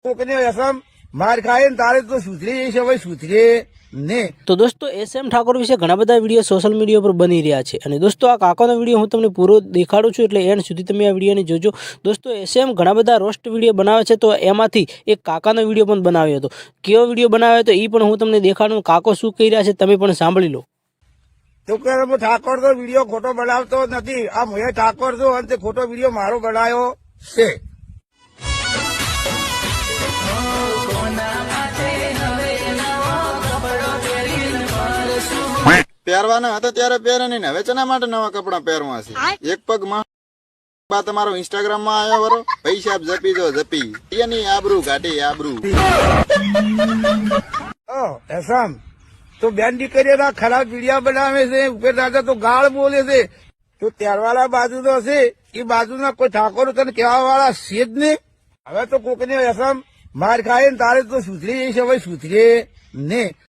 કોકને એસમ માર ખાય ને તારે તો સુધરી જઈશ, હવે સુધરે ને. તો દોસ્તો SM ઠાકોર વિશે ઘણા બધા વિડીયો સોશિયલ મીડિયા પર બની રહ્યા છે અને દોસ્તો આ કાકાનો વિડીયો હું તમને પૂરો દેખાડું છું, એટલે એન્ડ સુધી તમે આ વિડીયોને જોજો. દોસ્તો SM ઘણા બધા રોસ્ટ વિડીયો બનાવે છે, તો એમાંથી એક કાકાનો વિડીયો પણ બનાવ્યો હતો. કેવો વિડીયો બનાવ્યો હતો એ પણ હું તમને દેખાડું. કાકો શું કહી રહ્યા છે તમે પણ સાંભળી લો. તો કે હું ઠાકોર તો વિડીયો ખોટો બનાવતો નથી. આ હું ઠાકોર છું અને તે ખોટો વિડીયો મારો બનાવ્યો છે. પહેરવાના હતા ત્યારે પહેરે નહીં, હવે ચના માટે નવા કપડા પહેરવા છે. એક પગ માં તમારો ઇન્સ્ટાગ્રામ માં આવ્યો વરો પૈસા જપી દો જપી એની આબરૂ કાઢી આબરૂ. એસમ તો બેન દીકરીઓના ખરાબ વિડીયો બનાવે છે, ઉપર દાદા તો ગાળ બોલે છે. તો ત્યારવાળા બાજુ તો હશે, એ બાજુના કોઈ ઠાકોર તને કહેવા વાળા છે જ નહીં. હવે તો કોકને એસમ માર ખાય ને તારે તો સુધરી જઈશ, હવે સુધરે ને.